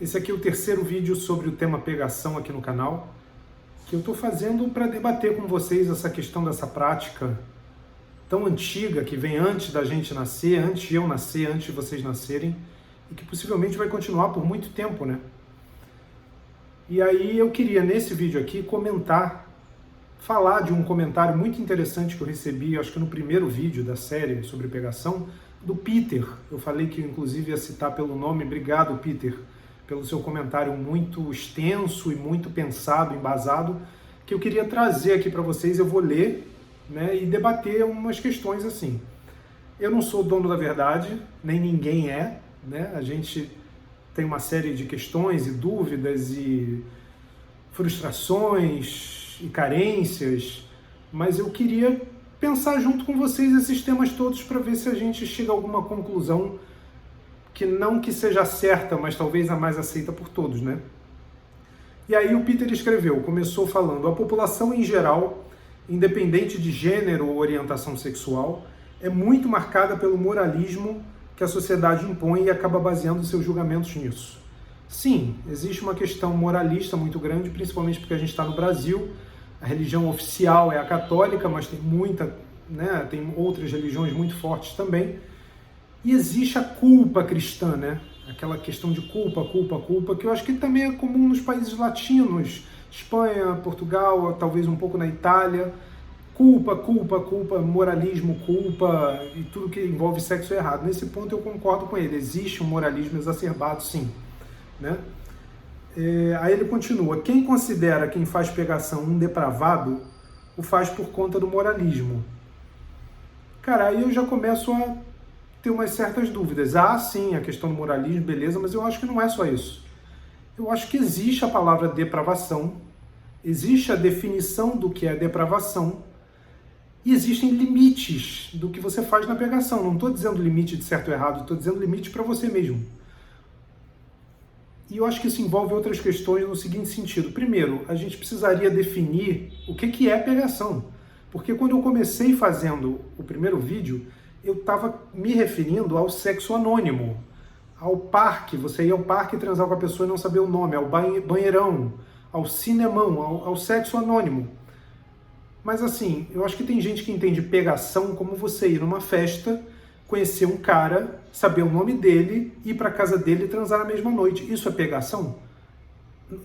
Esse aqui é o terceiro vídeo sobre o tema pegação aqui no canal, que eu estou fazendo para debater com vocês essa questão dessa prática tão antiga, que vem antes da gente nascer, antes de eu nascer, antes de vocês nascerem, e que possivelmente vai continuar por muito tempo, né? E aí eu queria, nesse vídeo aqui, falar de um comentário muito interessante que eu recebi, acho que no primeiro vídeo da série sobre pegação, do Peter. Eu falei que inclusive ia citar pelo nome. Obrigado, Peter, pelo seu comentário muito extenso e muito pensado, embasado, que eu queria trazer aqui para vocês. Eu vou ler, né, e debater umas questões assim. Eu não sou dono da verdade, nem ninguém é, né? A gente tem uma série de questões e dúvidas e frustrações e carências, mas eu queria pensar junto com vocês esses temas todos para ver se a gente chega a alguma conclusão que não que seja certa, mas talvez a mais aceita por todos, né? E aí o Peter começou falando: a população em geral, independente de gênero ou orientação sexual, é muito marcada pelo moralismo que a sociedade impõe e acaba baseando seus julgamentos nisso. Sim, existe uma questão moralista muito grande, principalmente porque a gente está no Brasil. A religião oficial é a católica, mas tem tem outras religiões muito fortes também. E existe a culpa cristã, né? Aquela questão de culpa, que eu acho que também é comum nos países latinos, Espanha, Portugal, talvez um pouco na Itália. Culpa, moralismo, culpa e tudo que envolve sexo é errado. Nesse ponto eu concordo com ele, existe um moralismo exacerbado, sim, né? Aí ele continua: quem considera quem faz pegação um depravado, o faz por conta do moralismo. Cara, aí eu já começo a ter umas certas dúvidas. Sim, a questão do moralismo, beleza, mas eu acho que não é só isso. Eu acho que existe a palavra depravação, existe a definição do que é depravação, e existem limites do que você faz na pegação. Não estou dizendo limite de certo ou errado, estou dizendo limite para você mesmo. E eu acho que isso envolve outras questões no seguinte sentido. Primeiro, a gente precisaria definir o que é pegação. Porque quando eu comecei fazendo o primeiro vídeo, eu estava me referindo ao sexo anônimo, ao parque. Você ia ao parque e transar com a pessoa e não saber o nome, ao banheirão, ao cinemão, ao sexo anônimo. Mas assim, eu acho que tem gente que entende pegação como você ir numa festa, conhecer um cara, saber o nome dele, ir para casa dele e transar na mesma noite. Isso é pegação?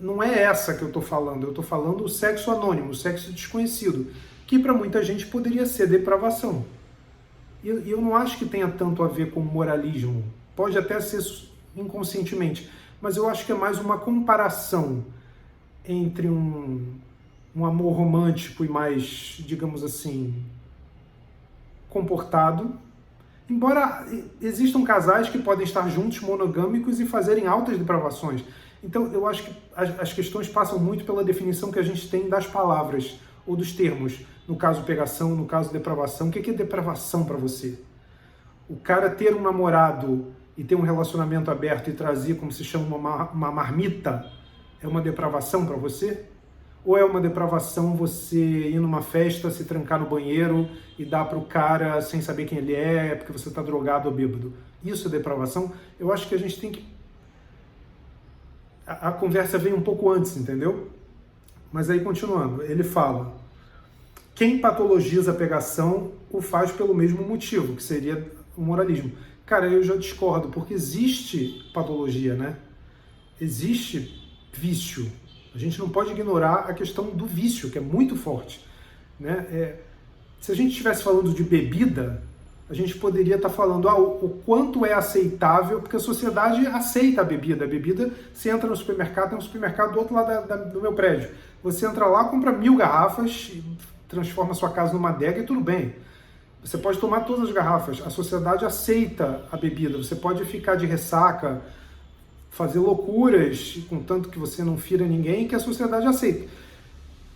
Não é essa que eu estou falando. Eu estou falando o sexo anônimo, o sexo desconhecido, que para muita gente poderia ser depravação. E eu não acho que tenha tanto a ver com moralismo. Pode até ser inconscientemente, mas eu acho que é mais uma comparação entre um amor romântico e mais, digamos assim, comportado. Embora existam casais que podem estar juntos, monogâmicos, e fazerem altas depravações. Então, eu acho que as questões passam muito pela definição que a gente tem das palavras ou dos termos. No caso pegação, no caso depravação. O que é depravação para você? O cara ter um namorado e ter um relacionamento aberto e trazer, como se chama, uma marmita, é uma depravação para você? Ou é uma depravação você ir numa festa, se trancar no banheiro e dar para o cara sem saber quem ele é, porque você está drogado ou bêbado? Isso é depravação? Eu acho que a gente tem que... A conversa vem um pouco antes, entendeu? Mas aí, continuando, ele fala: quem patologiza a pegação o faz pelo mesmo motivo, que seria o moralismo. Cara, eu já discordo, porque existe patologia, né? Existe vício. A gente não pode ignorar a questão do vício, que é muito forte, né? Se a gente estivesse falando de bebida, a gente poderia estar falando o quanto é aceitável, porque a sociedade aceita a bebida. A bebida, você entra no supermercado, tem um supermercado do outro lado do meu prédio. Você entra lá, compra 1000 garrafas, transforma a sua casa numa adega e tudo bem. Você pode tomar todas as garrafas. A sociedade aceita a bebida. Você pode ficar de ressaca, fazer loucuras, contanto que você não fira ninguém, que a sociedade aceita.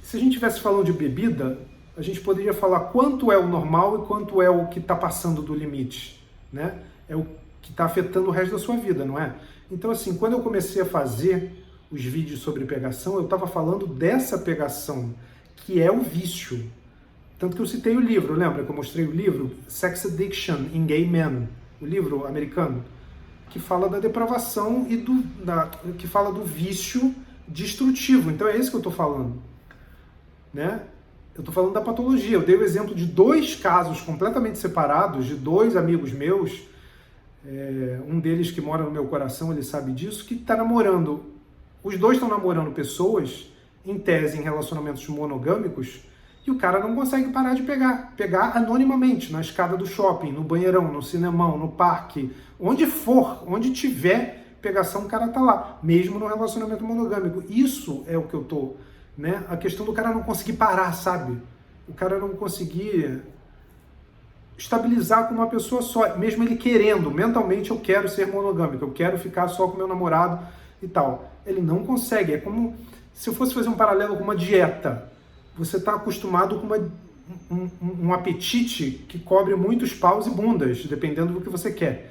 Se a gente estivesse falando de bebida, a gente poderia falar quanto é o normal e quanto é o que está passando do limite, né? É o que está afetando o resto da sua vida, não é? Então, assim, quando eu comecei a fazer os vídeos sobre pegação, eu estava falando dessa pegação, que é o vício. Tanto que eu citei o livro, lembra que eu mostrei o livro? Sex Addiction in Gay Men, o livro americano, que fala da depravação e que fala do vício destrutivo. Então é isso que eu estou falando, né? Eu estou falando da patologia. Eu dei o exemplo de 2 casos completamente separados, de 2 amigos meus, um deles que mora no meu coração, ele sabe disso, que está namorando. Os 2 estão namorando pessoas, em tese, em relacionamentos monogâmicos, e o cara não consegue parar de pegar anonimamente, na escada do shopping, no banheirão, no cinemão, no parque, onde for, onde tiver pegação, o cara tá lá, mesmo no relacionamento monogâmico. Isso é o que eu tô, né? A questão do cara não conseguir parar, sabe? O cara não conseguir estabilizar com uma pessoa só, mesmo ele querendo, mentalmente eu quero ser monogâmico, eu quero ficar só com meu namorado e tal. Ele não consegue, é como se eu fosse fazer um paralelo com uma dieta. Você está acostumado com um apetite que cobre muitos paus e bundas, dependendo do que você quer.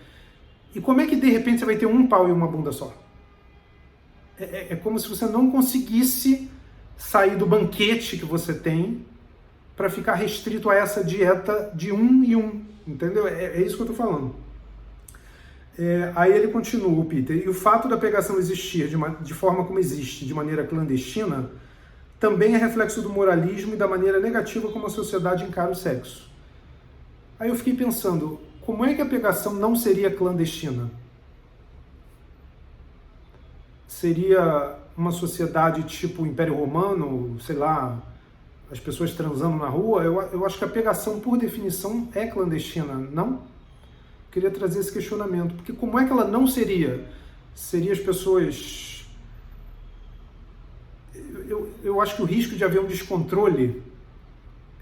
E como é que de repente você vai ter um pau e uma bunda só? É como se você não conseguisse sair do banquete que você tem para ficar restrito a essa dieta de um e um, entendeu? É isso que eu estou falando. Aí ele continua, o Peter, e o fato da pegação existir de forma como existe, de maneira clandestina, também é reflexo do moralismo e da maneira negativa como a sociedade encara o sexo. Aí eu fiquei pensando, como é que a pegação não seria clandestina? Seria uma sociedade tipo Império Romano, sei lá, as pessoas transando na rua? Eu acho que a pegação, por definição, é clandestina, não? Eu queria trazer esse questionamento, porque como é que ela não seria? Seria as pessoas... Eu acho que o risco de haver um descontrole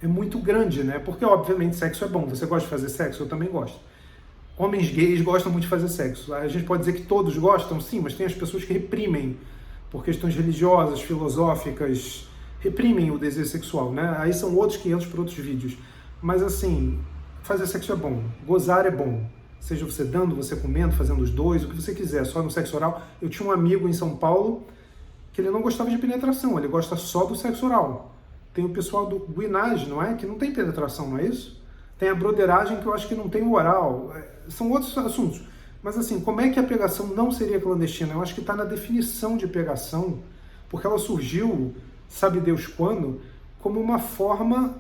é muito grande, né? Porque, obviamente, sexo é bom. Você gosta de fazer sexo? Eu também gosto. Homens gays gostam muito de fazer sexo. A gente pode dizer que todos gostam, sim, mas tem as pessoas que reprimem por questões religiosas, filosóficas, reprimem o desejo sexual, né? Aí são outros 500 para outros vídeos. Mas, assim, fazer sexo é bom. Gozar é bom. Seja você dando, você comendo, fazendo os dois, o que você quiser, só no sexo oral. Eu tinha um amigo em São Paulo que ele não gostava de penetração, ele gosta só do sexo oral. Tem o pessoal do guinage, não é? Que não tem penetração, não é isso? Tem a broderagem, que eu acho que não tem o oral. São outros assuntos. Mas assim, como é que a pegação não seria clandestina? Eu acho que está na definição de pegação, porque ela surgiu, sabe Deus quando, como uma forma,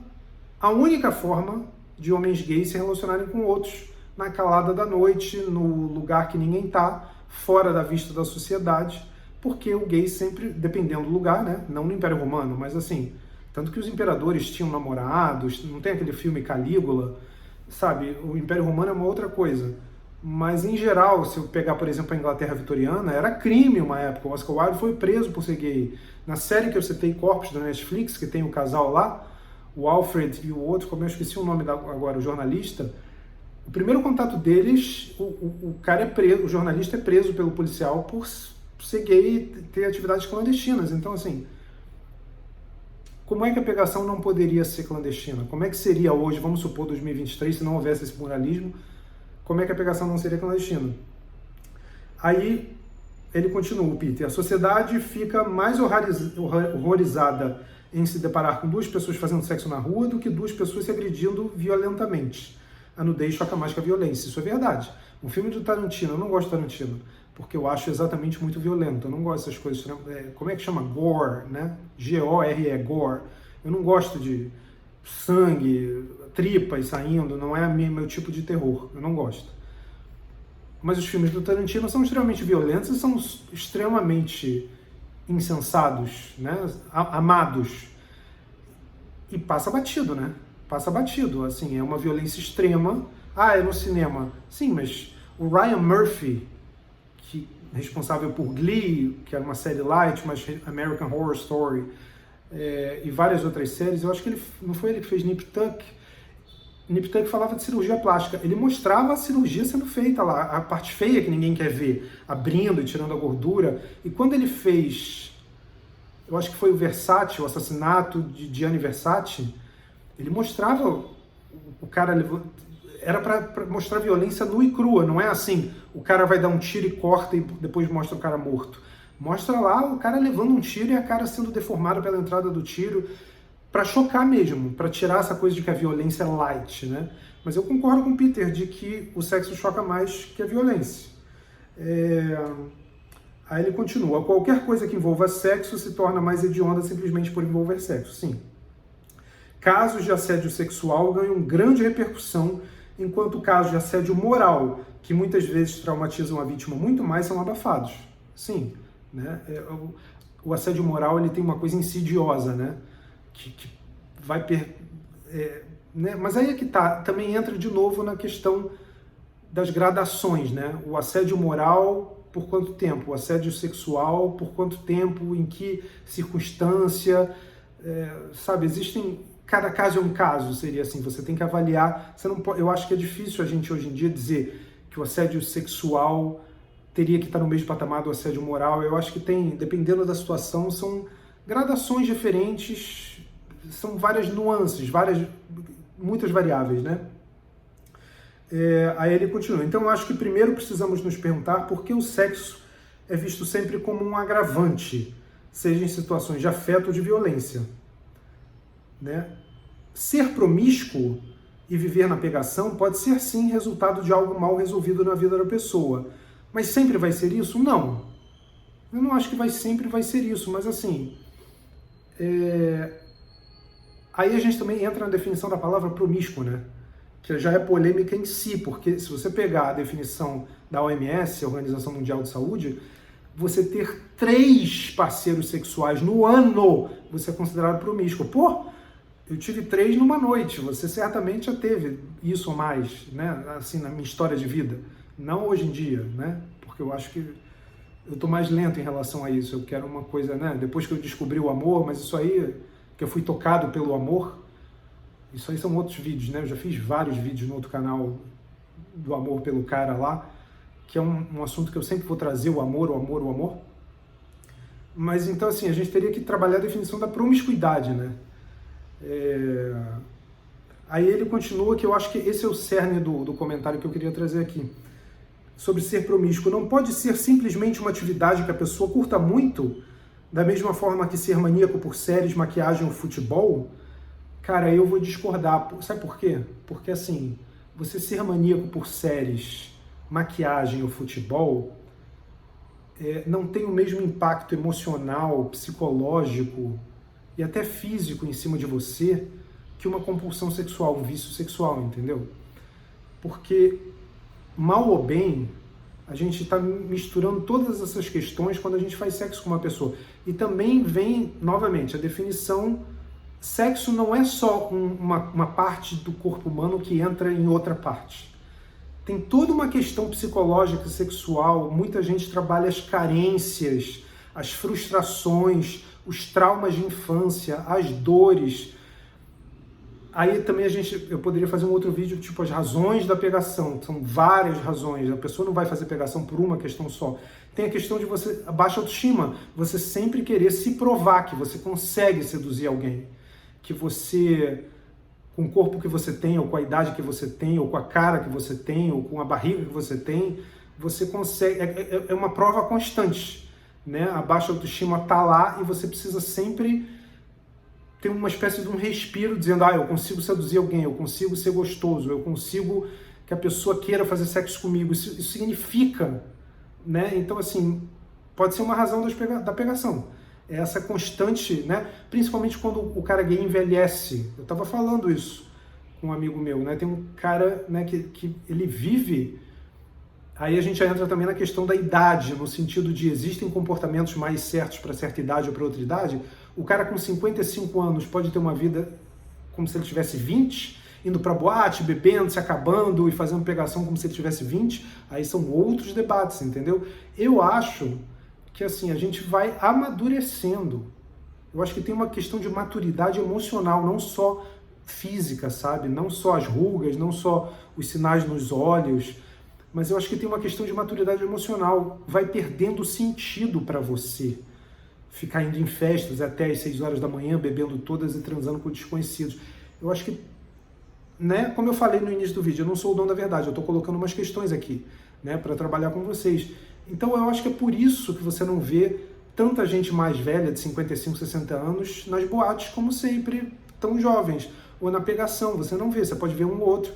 a única forma de homens gays se relacionarem com outros na calada da noite, no lugar que ninguém está, fora da vista da sociedade, porque o gay sempre, dependendo do lugar, né? Não no Império Romano, mas assim, tanto que os imperadores tinham namorados, não tem aquele filme Calígula, sabe? O Império Romano é uma outra coisa. Mas, em geral, se eu pegar, por exemplo, a Inglaterra vitoriana, era crime uma época. O Oscar Wilde foi preso por ser gay. Na série que eu citei, Corpos, da Netflix, que tem o casal lá, o Alfred e o outro, como eu esqueci o nome agora, o jornalista, o primeiro contato deles, o cara é preso, o jornalista é preso pelo policial por ser gay e ter atividades clandestinas. Então, assim, como é que a pegação não poderia ser clandestina? Como é que seria hoje, vamos supor, 2023, se não houvesse esse moralismo, como é que a pegação não seria clandestina? Aí ele continua, Peter, a sociedade fica mais horrorizada em se deparar com 2 pessoas fazendo sexo na rua do que 2 pessoas se agredindo violentamente. A nudez choca mais que a violência, isso é verdade. Um filme do Tarantino, eu não gosto de Tarantino, porque eu acho exatamente muito violento, eu não gosto dessas coisas, como é que chama? Gore, né? G-O-R-E, gore. Eu não gosto de sangue, tripas saindo, não é meu tipo de terror, eu não gosto. Mas os filmes do Tarantino são extremamente violentos e são extremamente insensados, né? Amados. E passa batido, né? Passa batido, assim, é uma violência extrema. Ah, é no cinema. Sim, mas o Ryan Murphy, que é responsável por Glee, que era uma série light, mas American Horror Story, e várias outras séries, eu acho que não foi ele que fez Nip Tuck. Nip Tuck falava de cirurgia plástica. Ele mostrava a cirurgia sendo feita lá, a parte feia que ninguém quer ver, abrindo e tirando a gordura. E quando ele fez, eu acho que foi o Versace, o assassinato de Gianni Versace, ele mostrava o cara... Era para mostrar violência nua e crua, não é assim, o cara vai dar um tiro e corta e depois mostra o cara morto. Mostra lá o cara levando um tiro e a cara sendo deformada pela entrada do tiro, para chocar mesmo, para tirar essa coisa de que a violência é light, né? Mas eu concordo com o Peter de que o sexo choca mais que a violência. Aí ele continua: qualquer coisa que envolva sexo se torna mais hedionda simplesmente por envolver sexo. Sim. Casos de assédio sexual ganham grande repercussão, enquanto casos de assédio moral, que muitas vezes traumatizam a vítima muito mais, são abafados. Sim, né? O assédio moral, ele tem uma coisa insidiosa, né? Que vai... né? Mas aí é que tá, também entra de novo na questão das gradações, né? O assédio moral, por quanto tempo? O assédio sexual, por quanto tempo? Em que circunstância? Sabe, existem... Cada caso é um caso, seria assim, você tem que avaliar. Você não pode, eu acho que é difícil a gente hoje em dia dizer que o assédio sexual teria que estar no mesmo patamar do assédio moral. Eu acho que tem, dependendo da situação, são gradações diferentes, são várias nuances, muitas variáveis, né? Aí ele continua: então eu acho que primeiro precisamos nos perguntar por que o sexo é visto sempre como um agravante, seja em situações de afeto ou de violência. Né? Ser promíscuo e viver na pegação pode ser sim resultado de algo mal resolvido na vida da pessoa, mas sempre vai ser isso? Não. Eu não acho que sempre vai ser isso, mas assim, aí a gente também entra na definição da palavra promíscuo, né? Que já é polêmica em si, porque se você pegar a definição da OMS, a Organização Mundial de Saúde, você ter 3 parceiros sexuais no ano, você é considerado promíscuo. Pô, eu tive 3 numa noite, você certamente já teve isso ou mais, né? Assim, na minha história de vida. Não hoje em dia, né? Porque eu acho que eu tô mais lento em relação a isso. Eu quero uma coisa, né? Depois que eu descobri o amor, mas isso aí, que eu fui tocado pelo amor, isso aí são outros vídeos, né? Eu já fiz vários vídeos no outro canal do amor pelo cara lá, que é um assunto que eu sempre vou trazer, o amor, o amor, o amor. Mas então, assim, a gente teria que trabalhar a definição da promiscuidade, né? Aí ele continua, que eu acho que esse é o cerne do comentário que eu queria trazer aqui, sobre ser promíscuo. Não pode ser simplesmente uma atividade que a pessoa curta muito, da mesma forma que ser maníaco por séries, maquiagem ou futebol. Cara, eu vou discordar. Sabe por quê? Porque assim, você ser maníaco por séries, maquiagem ou futebol não tem o mesmo impacto emocional, psicológico e até físico em cima de você que uma compulsão sexual, um vício sexual, entendeu? Porque, mal ou bem, a gente está misturando todas essas questões quando a gente faz sexo com uma pessoa. E também vem, novamente, a definição: sexo não é só uma parte do corpo humano que entra em outra parte. Tem toda uma questão psicológica, sexual. Muita gente trabalha as carências, as frustrações, os traumas de infância, as dores. Aí também eu poderia fazer um outro vídeo, tipo, as razões da pegação. São várias razões. A pessoa não vai fazer pegação por uma questão só. Tem a questão de você, a baixa autoestima. Você sempre querer se provar que você consegue seduzir alguém. Que você, com o corpo que você tem, ou com a idade que você tem, ou com a cara que você tem, ou com a barriga que você tem, você consegue. É uma prova constante. Né? A baixa autoestima está lá e você precisa sempre ter uma espécie de um respiro dizendo: eu consigo seduzir alguém, eu consigo ser gostoso, eu consigo que a pessoa queira fazer sexo comigo. Isso significa, né? Então, assim, pode ser uma razão da pegação. É essa constante, né? Principalmente quando o cara gay envelhece. Eu estava falando isso com um amigo meu, né? Tem um cara, né, que ele vive... Aí a gente entra também na questão da idade, no sentido de existem comportamentos mais certos para certa idade ou para outra idade. O cara com 55 anos pode ter uma vida como se ele tivesse 20, indo para boate, bebendo, se acabando e fazendo pegação como se ele tivesse 20. Aí são outros debates, entendeu? Eu acho que assim, a gente vai amadurecendo. Eu acho que tem uma questão de maturidade emocional, não só física, sabe? Não só as rugas, não só os sinais nos olhos, mas eu acho que tem uma questão de maturidade emocional. Vai perdendo sentido para você ficar indo em festas até as 6 horas da manhã, bebendo todas e transando com desconhecidos. Eu acho que, né, como eu falei no início do vídeo, eu não sou o dono da verdade, eu estou colocando umas questões aqui, né, para trabalhar com vocês. Então eu acho que é por isso que você não vê tanta gente mais velha, de 55, 60 anos, nas boates, como sempre, tão jovens, ou na pegação, você não vê, você pode ver um ou outro.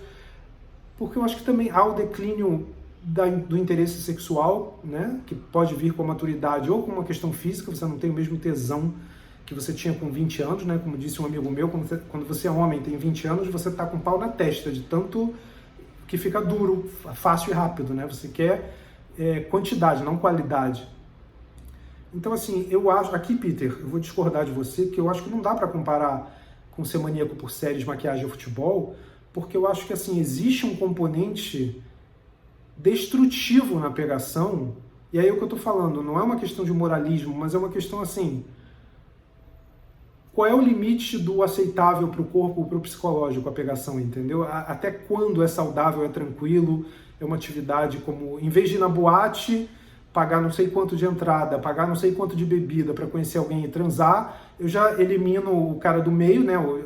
Porque eu acho que também há o declínio do interesse sexual, né, que pode vir com a maturidade ou com uma questão física, você não tem o mesmo tesão que você tinha com 20 anos, né, como disse um amigo meu, quando você é homem, tem 20 anos, você tá com pau na testa, de tanto que fica duro, fácil e rápido, né, você quer quantidade, não qualidade. Então, assim, eu acho, aqui, Peter, eu vou discordar de você, que eu acho que não dá para comparar com ser maníaco por séries, maquiagem ou futebol, porque eu acho que, assim, existe um componente destrutivo na pegação, e aí é o que eu tô falando, não é uma questão de moralismo, mas é uma questão assim, qual é o limite do aceitável para o corpo ou para o psicológico a pegação, entendeu? Até quando é saudável, é tranquilo, é uma atividade como, em vez de ir na boate, pagar não sei quanto de entrada, pagar não sei quanto de bebida para conhecer alguém e transar, eu já elimino o cara do meio, né, o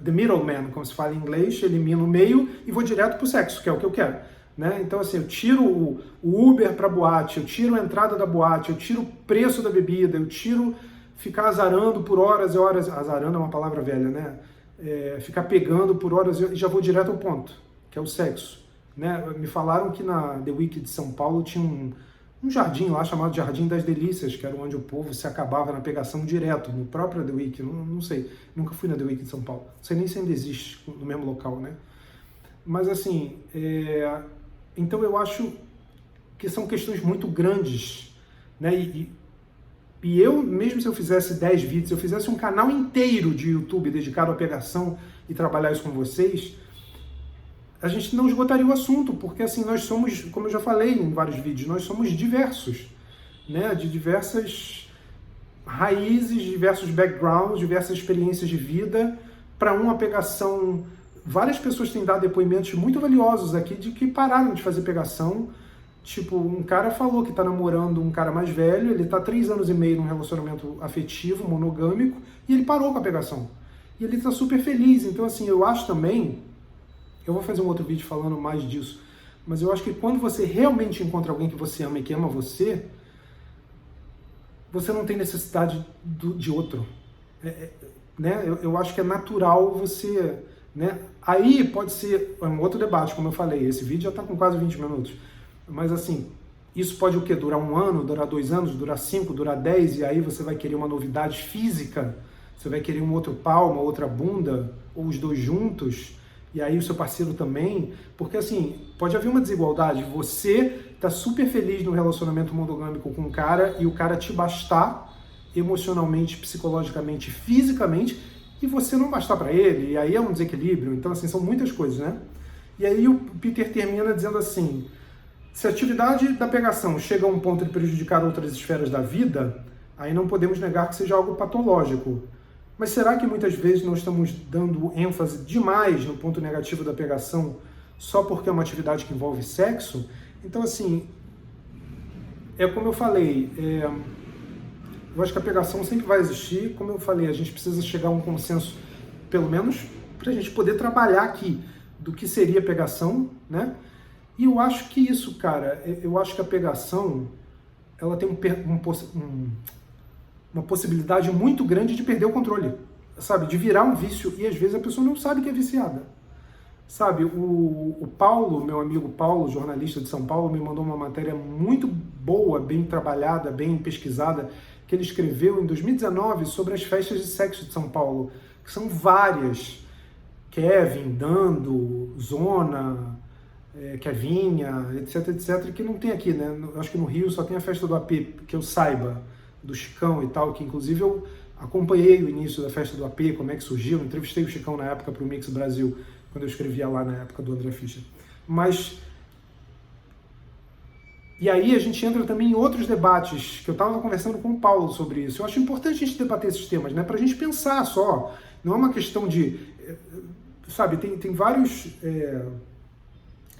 the middleman, como se fala em inglês, elimino o meio e vou direto pro sexo, que é o que eu quero. Né? Então, assim, eu tiro o Uber para boate, eu tiro a entrada da boate, eu tiro o preço da bebida, eu tiro ficar azarando por horas e horas. Azarando é uma palavra velha, né? Ficar pegando por horas e já vou direto ao ponto, que é o sexo. Né? Me falaram que na The Week de São Paulo tinha um jardim lá chamado Jardim das Delícias, que era onde o povo se acabava na pegação direto, no próprio The Week. Não sei, nunca fui na The Week de São Paulo. Não sei nem se ainda existe no mesmo local, né? Mas, assim, então eu acho que são questões muito grandes, né? E eu, mesmo se eu fizesse 10 vídeos, se eu fizesse um canal inteiro de YouTube dedicado à pegação e trabalhar isso com vocês, a gente não esgotaria o assunto, porque assim, nós somos, como eu já falei em vários vídeos, nós somos diversos, né? De diversas raízes, diversos backgrounds, diversas experiências de vida, para uma pegação. Várias pessoas têm dado depoimentos muito valiosos aqui de que pararam de fazer pegação. Tipo, um cara falou que tá namorando um cara mais velho, ele tá 3 anos e meio num relacionamento afetivo, monogâmico, e ele parou com a pegação. E ele tá super feliz. Então, assim, eu acho também, eu vou fazer um outro vídeo falando mais disso, mas eu acho que quando você realmente encontra alguém que você ama e que ama você, você não tem necessidade de outro. Né? Eu acho que é natural você... Né? Aí pode ser um outro debate, como eu falei, esse vídeo já está com quase 20 minutos, mas assim, isso pode o quê? Durar 1 ano, durar 2 anos, durar 5, durar 10, e aí você vai querer uma novidade física, você vai querer um outro pau, uma outra bunda, ou os dois juntos, e aí o seu parceiro também, porque assim, pode haver uma desigualdade, você tá super feliz no relacionamento monogâmico com um cara, e o cara te bastar emocionalmente, psicologicamente, fisicamente, e você não bastar para ele, e aí é um desequilíbrio. Então, assim, são muitas coisas, né? E aí o Peter termina dizendo assim, se a atividade da pegação chega a um ponto de prejudicar outras esferas da vida, aí não podemos negar que seja algo patológico. Mas será que muitas vezes nós estamos dando ênfase demais no ponto negativo da pegação só porque é uma atividade que envolve sexo? Então, assim, é como eu falei, eu acho que a pegação sempre vai existir. Como eu falei, a gente precisa chegar a um consenso, pelo menos, para a gente poder trabalhar aqui do que seria pegação, né? E eu acho que isso, cara, eu acho que a pegação, ela tem uma possibilidade muito grande de perder o controle, sabe? De virar um vício, e às vezes a pessoa não sabe que é viciada. Sabe, o Paulo, meu amigo Paulo, jornalista de São Paulo, me mandou uma matéria muito boa, bem trabalhada, bem pesquisada, que ele escreveu em 2019 sobre as festas de sexo de São Paulo, que são várias. Kevin, Dando, Zona, Kevinha, etc, etc, que não tem aqui, né? Acho que no Rio só tem a festa do AP, que eu saiba, do Chicão e tal, que inclusive eu acompanhei o início da festa do AP, como é que surgiu, entrevistei o Chicão na época para o Mix Brasil, quando eu escrevia lá na época do André Fischer. Mas... E aí a gente entra também em outros debates, que eu estava conversando com o Paulo sobre isso. Eu acho importante a gente debater esses temas, né? Para a gente pensar só. Não é uma questão de... Sabe, tem vários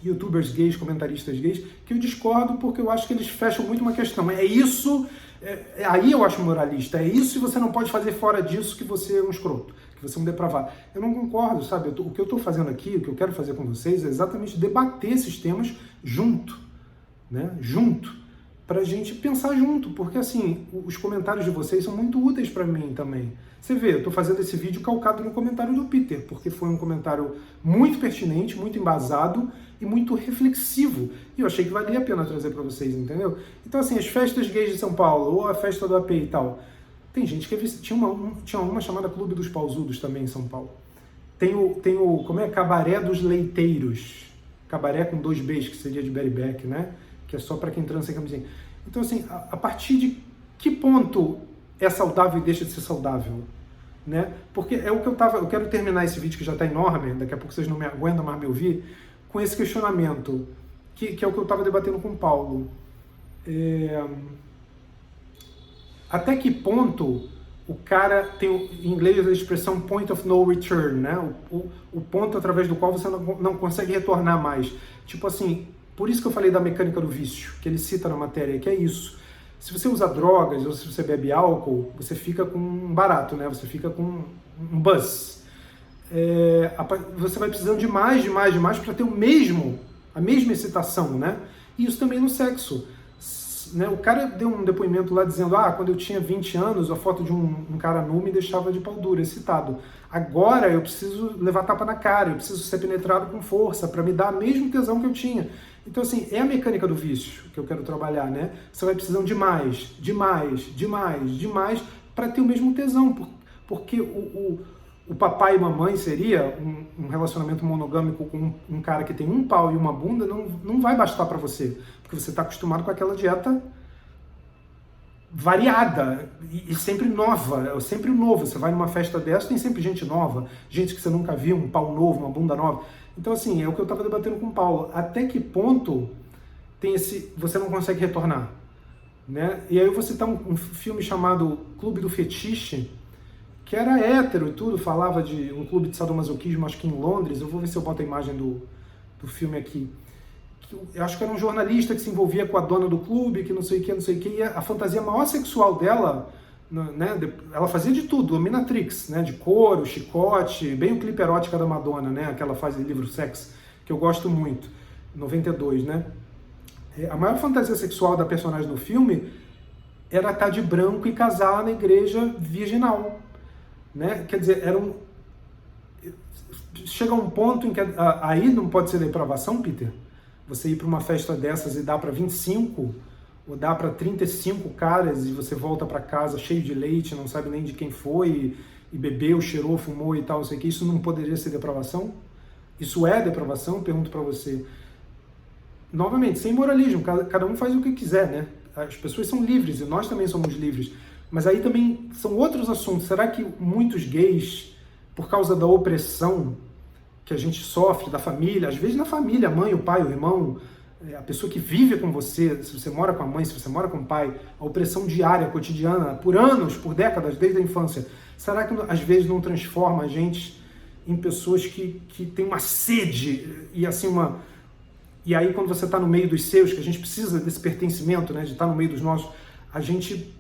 youtubers gays, comentaristas gays, que eu discordo porque eu acho que eles fecham muito uma questão. É isso... aí eu acho moralista. É isso e você não pode fazer fora disso que você é um escroto, que você é um depravado. Eu não concordo, sabe? O que eu estou fazendo aqui, o que eu quero fazer com vocês é exatamente debater esses temas junto. Né, junto, pra gente pensar junto, porque assim, os comentários de vocês são muito úteis para mim também. Você vê, eu tô fazendo esse vídeo calcado no comentário do Peter, porque foi um comentário muito pertinente, muito embasado e muito reflexivo. E eu achei que valia a pena trazer para vocês, entendeu? Então assim, as festas gays de São Paulo, ou a festa do AP e tal, tem gente que tinha uma chamada Clube dos Pausudos também em São Paulo. Tem o como é? Cabaré dos Leiteiros. Cabaré com 2 Bs, que seria de Berry Beck, né? Que é só para quem transa sem camisinha. Então, assim, a partir de que ponto é saudável e deixa de ser saudável? Né? Porque é o que eu quero terminar esse vídeo que já está enorme, daqui a pouco vocês não me aguentam mais me ouvir, com esse questionamento, que é o que eu estava debatendo com o Paulo. Até que ponto o cara tem, em inglês, a expressão point of no return, né? O ponto através do qual você não consegue retornar mais. Tipo assim, por isso que eu falei da mecânica do vício, que ele cita na matéria, que é isso. Se você usa drogas ou se você bebe álcool, você fica com um barato, né? Você fica com um buzz. Você vai precisando de mais para ter a mesma excitação, né? E isso também no sexo. Né? O cara deu um depoimento lá dizendo, quando eu tinha 20 anos, a foto de um cara nu me deixava de pau duro, excitado. Agora eu preciso levar tapa na cara, eu preciso ser penetrado com força para me dar a mesma tesão que eu tinha. Então, assim, é a mecânica do vício que eu quero trabalhar, né? Você vai precisando de mais para ter o mesmo tesão, porque o papai e mamãe seria um relacionamento monogâmico com um cara que tem um pau e uma bunda, não vai bastar para você, porque você está acostumado com aquela dieta variada e sempre nova, é sempre novo. Você vai numa festa dessa, tem sempre gente nova, gente que você nunca viu, um pau novo, uma bunda nova. Então, assim, é o que eu estava debatendo com o Paulo. Até que ponto você não consegue retornar? Né? E aí eu vou citar um filme chamado Clube do Fetiche, que era hétero e tudo, falava de um clube de sadomasoquismo, acho que em Londres. Eu vou ver se eu boto a imagem do filme aqui. Eu acho que era um jornalista que se envolvia com a dona do clube, que não sei o que, e a fantasia maior sexual dela, né, ela fazia de tudo, dominatrix, né, de couro, chicote, bem o clipe erótica da Madonna, né, aquela fase de livro Sex, que eu gosto muito, 92, né. A maior fantasia sexual da personagem do filme era estar de branco e casar na igreja virginal, né, quer dizer, chega um ponto em que aí não pode ser depravação, Peter? Você ir para uma festa dessas e dar para 25 ou dá para 35 caras e você volta para casa cheio de leite, não sabe nem de quem foi, e bebeu, cheirou, fumou e tal, não sei o que, isso não poderia ser depravação? Isso é depravação? Pergunto para você. Novamente, sem moralismo, cada um faz o que quiser, né? As pessoas são livres e nós também somos livres, mas aí também são outros assuntos. Será que muitos gays, por causa da opressão que a gente sofre da família, às vezes na família, a mãe, o pai, o irmão, a pessoa que vive com você, se você mora com a mãe, se você mora com o pai, a opressão diária, cotidiana, por anos, por décadas, desde a infância, será que às vezes não transforma a gente em pessoas que têm uma sede e assim E aí quando você está no meio dos seus, que a gente precisa desse pertencimento, né, de estar no meio dos nossos, a gente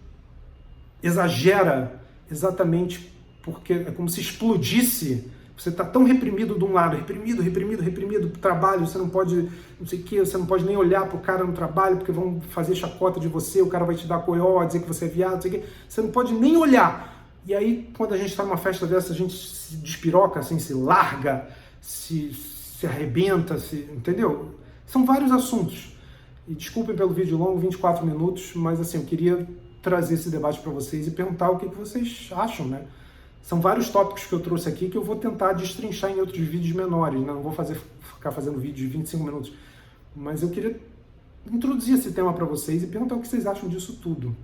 exagera exatamente porque é como se explodisse. Você está tão reprimido de um lado, reprimido, trabalho, você não pode, não sei o que, você não pode nem olhar pro cara no trabalho, porque vão fazer chacota de você, o cara vai te dar coió, dizer que você é viado, não sei o que, você não pode nem olhar. E aí, quando a gente está numa festa dessa, a gente se despiroca, assim, se larga, se arrebenta, entendeu? São vários assuntos. E desculpem pelo vídeo longo, 24 minutos, mas assim, eu queria trazer esse debate para vocês e perguntar o que vocês acham, né? São vários tópicos que eu trouxe aqui que eu vou tentar destrinchar em outros vídeos menores, né? Não vou ficar fazendo vídeo de 25 minutos. Mas eu queria introduzir esse tema para vocês e perguntar o que vocês acham disso tudo.